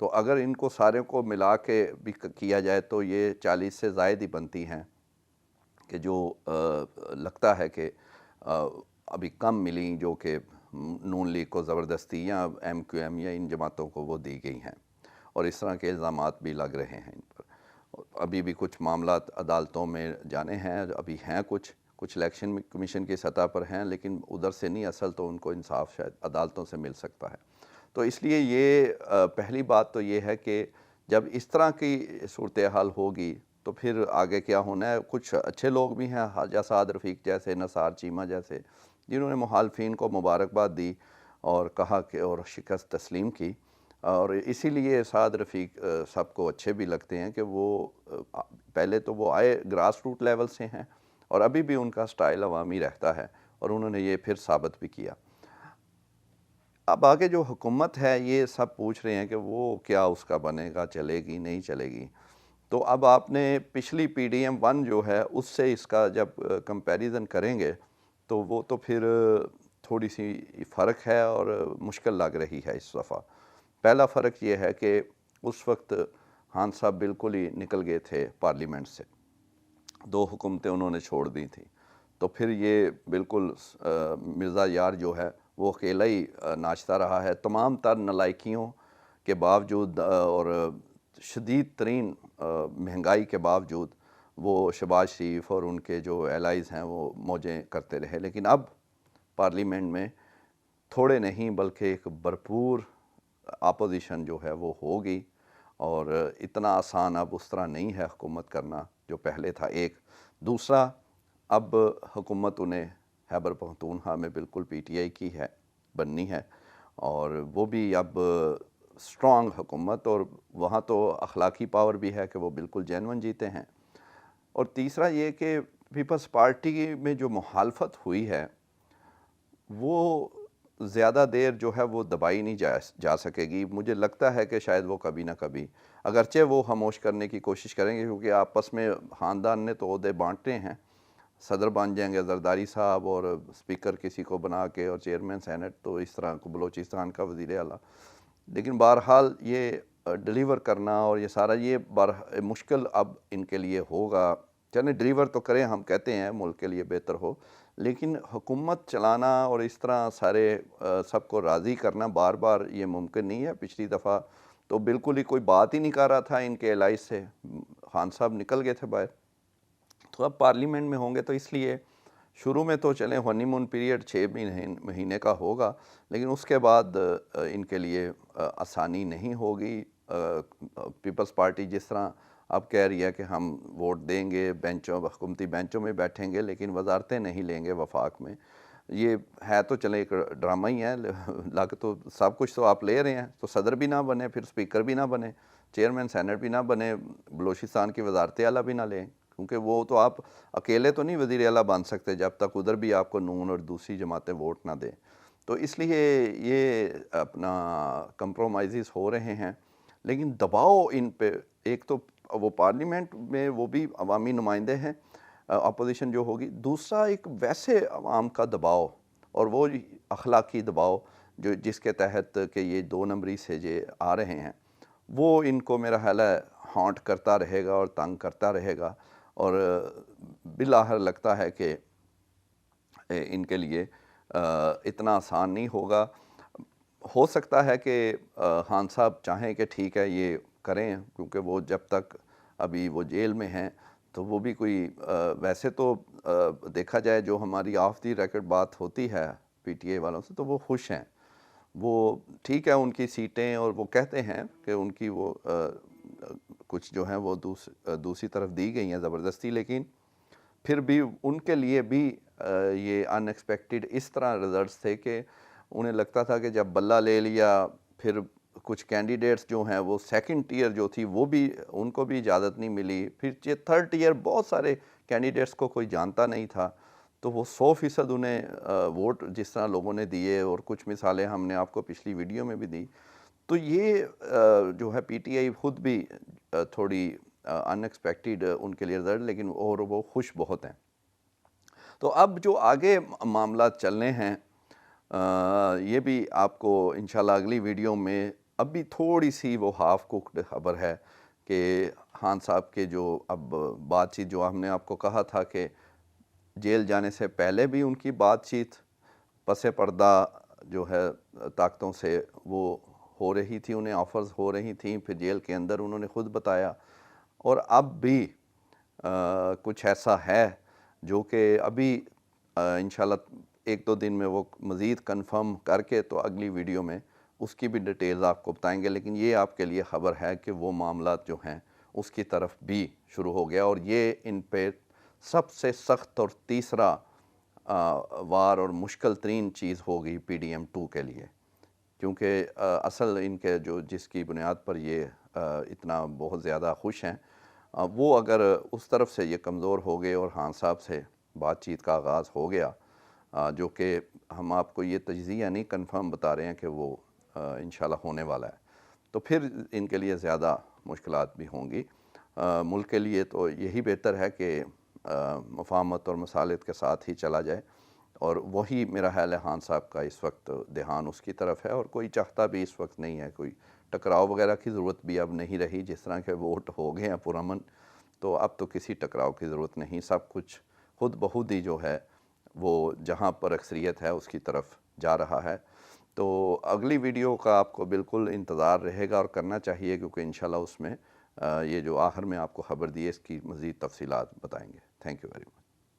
تو اگر ان کو سارے کو ملا کے بھی کیا جائے تو یہ 40 سے زائد ہی بنتی ہیں کہ جو لگتا ہے کہ ابھی کم ملیں جو کہ نون لیگ کو زبردستی یا ایم کیو ایم یا ان جماعتوں کو وہ دی گئی ہیں، اور اس طرح کے الزامات بھی لگ رہے ہیں ان پر۔ ابھی بھی کچھ معاملات عدالتوں میں جانے ہیں، ابھی ہیں کچھ الیکشن کمیشن کی سطح پر ہیں، لیکن ادھر سے نہیں، اصل تو ان کو انصاف شاید عدالتوں سے مل سکتا ہے۔ تو اس لیے یہ پہلی بات تو یہ ہے کہ جب اس طرح کی صورتحال ہوگی تو پھر آگے کیا ہونا ہے۔ کچھ اچھے لوگ بھی ہیں، خواجہ سعد رفیق جیسے، نثار چیمہ جیسے، جنہوں نے مخالفین کو مبارکباد دی اور کہا کہ اور شکست تسلیم کی، اور اسی لیے سعد رفیق سب کو اچھے بھی لگتے ہیں کہ وہ پہلے تو وہ آئے گراس روٹ لیول سے ہیں اور ابھی بھی ان کا سٹائل عوامی رہتا ہے، اور انہوں نے یہ پھر ثابت بھی کیا۔ اب آگے جو حکومت ہے یہ سب پوچھ رہے ہیں کہ وہ کیا اس کا بنے گا، چلے گی نہیں چلے گی۔ تو اب آپ نے پچھلی پی ڈی ایم 1 جو ہے اس سے اس کا جب کمپیریزن کریں گے تو وہ تو پھر تھوڑی سی فرق ہے اور مشکل لگ رہی ہے اس دفعہ۔ پہلا فرق یہ ہے کہ اس وقت خان صاحب بالکل ہی نکل گئے تھے پارلیمنٹ سے، 2 حکومتیں انہوں نے چھوڑ دی تھیں، تو پھر یہ بالکل مرزا یار جو ہے وہ اکیلا ہی ناچتا رہا ہے، تمام تر نالائکیوں کے باوجود اور شدید ترین مہنگائی کے باوجود وہ شہباز شریف اور ان کے جو الائز ہیں وہ موجیں کرتے رہے۔ لیکن اب پارلیمنٹ میں تھوڑے نہیں بلکہ ایک بھرپور اپوزیشن جو ہے وہ ہوگی، اور اتنا آسان اب اس طرح نہیں ہے حکومت کرنا جو پہلے تھا۔ ایک دوسرا، اب حکومت انہیں خیبر پختونخوا میں بالکل پی ٹی آئی کی ہے بننی ہے، اور وہ بھی اب سٹرونگ حکومت، اور وہاں تو اخلاقی پاور بھی ہے کہ وہ بالکل جینون جیتے ہیں۔ اور تیسرا یہ کہ پیپلز پارٹی میں جو مخالفت ہوئی ہے وہ زیادہ دیر جو ہے وہ دبائی نہیں جا سکے گی۔ مجھے لگتا ہے کہ شاید وہ کبھی نہ کبھی، اگرچہ وہ خاموش کرنے کی کوشش کریں گے، کیونکہ آپس میں خاندان نے تو عہدے بانٹے ہیں، صدر بن جائیں گے زرداری صاحب اور اسپیکر کسی کو بنا کے، اور چیئرمین سینٹ تو اس طرح کو بلوچستان کا وزیر اعلیٰ۔ لیکن بہرحال یہ ڈیلیور کرنا اور یہ سارا یہ مشکل اب ان کے لیے ہوگا۔ چلیں ڈیلیور تو کریں، ہم کہتے ہیں ملک کے لیے بہتر ہو، لیکن حکومت چلانا اور اس طرح سارے سب کو راضی کرنا بار بار یہ ممکن نہیں ہے۔ پچھلی دفعہ تو بالکل ہی کوئی بات ہی نہیں کر رہا تھا ان کے الائز سے، خان صاحب نکل گئے تھے باہر۔ تو اب پارلیمنٹ میں ہوں گے تو اس لیے شروع میں تو چلیں ہنی مون پیریڈ 6 مہینے کا ہوگا، لیکن اس کے بعد ان کے لیے آسانی نہیں ہوگی۔ پیپلز پارٹی جس طرح اب کہہ رہی ہے کہ ہم ووٹ دیں گے، بینچوں حکومتی بینچوں میں بیٹھیں گے لیکن وزارتیں نہیں لیں گے وفاق میں، یہ ہے تو چلیں ایک ڈرامہ ہی ہے، لگ تو سب کچھ تو آپ لے رہے ہیں، تو صدر بھی نہ بنے، پھر اسپیکر بھی نہ بنے، چیئرمین سینٹ بھی نہ بنے، بلوچستان کی وزارت اعلیٰ بھی نہ لیں، کیونکہ وہ تو آپ اکیلے تو نہیں وزیر اعلیٰ بن سکتے جب تک ادھر بھی آپ کو نون اور دوسری جماعتیں ووٹ نہ دیں۔ تو اس لیے یہ اپنا کمپرومائزز ہو رہے ہیں، لیکن دباؤ ان پہ، ایک تو وہ پارلیمنٹ میں وہ بھی عوامی نمائندے ہیں اپوزیشن جو ہوگی، دوسرا ایک ویسے عوام کا دباؤ، اور وہ اخلاقی دباؤ جو جس کے تحت کہ یہ 2 نمبری سے جو آ رہے ہیں وہ ان کو میرا خیال ہے ہانٹ کرتا رہے گا اور تنگ کرتا رہے گا، اور بالآخر لگتا ہے کہ ان کے لیے اتنا آسان نہیں ہوگا۔ ہو سکتا ہے کہ خان صاحب چاہیں کہ ٹھیک ہے یہ کریں، کیونکہ وہ جب تک ابھی وہ جیل میں ہیں تو وہ بھی کوئی ویسے تو دیکھا جائے جو ہماری آف دی ریکارڈ بات ہوتی ہے پی ٹی آئی والوں سے تو وہ خوش ہیں، وہ ٹھیک ہے ان کی سیٹیں، اور وہ کہتے ہیں کہ ان کی وہ کچھ جو ہیں وہ دوسری طرف دی گئی ہیں زبردستی، لیکن پھر بھی ان کے لیے بھی یہ ان ایکسپیکٹڈ اس طرح رزلٹس تھے کہ انہیں لگتا تھا کہ جب بلہ لے لیا، پھر کچھ کینڈیڈیٹس جو ہیں وہ سیکنڈ ٹیئر جو تھی وہ بھی ان کو بھی اجازت نہیں ملی، پھر تھرڈ ٹیئر بہت سارے کینڈیڈیٹس کو کوئی جانتا نہیں تھا، تو وہ 100% انہیں ووٹ جس طرح لوگوں نے دیے، اور کچھ مثالیں ہم نے آپ کو پچھلی ویڈیو میں بھی دی۔ تو یہ جو ہے پی ٹی آئی خود بھی تھوڑی ان ایکسپیکٹڈ ان کے لیے رزلٹ، لیکن اور وہ خوش بہت ہیں۔ تو اب جو آگے معاملات چلنے ہیں یہ بھی آپ کو انشاءاللہ اگلی ویڈیو میں اب بھی تھوڑی سی وہ ہاف کوکڈ خبر ہے کہ خان صاحب کے جو اب بات چیت جو ہم نے آپ کو کہا تھا کہ جیل جانے سے پہلے بھی ان کی بات چیت پس پردہ جو ہے طاقتوں سے وہ ہو رہی تھی، انہیں آفرز ہو رہی تھیں، پھر جیل کے اندر انہوں نے خود بتایا، اور اب بھی کچھ ایسا ہے جو کہ ابھی انشاءاللہ ایک دو دن میں وہ مزید کنفرم کر کے تو اگلی ویڈیو میں اس کی بھی ڈیٹیلز آپ کو بتائیں گے، لیکن یہ آپ کے لیے خبر ہے کہ وہ معاملات جو ہیں اس کی طرف بھی شروع ہو گیا، اور یہ ان پہ سب سے سخت اور تیسرا وار اور مشکل ترین چیز ہوگی PDM2 کے لیے، کیونکہ اصل ان کے جو جس کی بنیاد پر یہ اتنا بہت زیادہ خوش ہیں، وہ اگر اس طرف سے یہ کمزور ہو گئے اور خان صاحب سے بات چیت کا آغاز ہو گیا، جو کہ ہم آپ کو یہ تجزیہ نہیں کنفرم بتا رہے ہیں کہ وہ انشاءاللہ ہونے والا ہے، تو پھر ان کے لیے زیادہ مشکلات بھی ہوں گی۔ ملک کے لیے تو یہی بہتر ہے کہ مفاہمت اور مصالحت کے ساتھ ہی چلا جائے، اور وہی میرا خیال ہے خان صاحب کا اس وقت دھیان اس کی طرف ہے، اور کوئی چاہتا بھی اس وقت نہیں ہے، کوئی ٹکراؤ وغیرہ کی ضرورت بھی اب نہیں رہی، جس طرح کے ووٹ ہو گئے ہیں پرامن، تو اب تو کسی ٹکراؤ کی ضرورت نہیں، سب کچھ خود بخود ہی جو ہے وہ جہاں پر اکثریت ہے اس کی طرف جا رہا ہے۔ تو اگلی ویڈیو کا آپ کو بالکل انتظار رہے گا اور کرنا چاہیے، کیونکہ انشاءاللہ اس میں یہ جو آخر میں آپ کو خبر دی ہے اس کی مزید تفصیلات بتائیں گے۔ Thank you very much.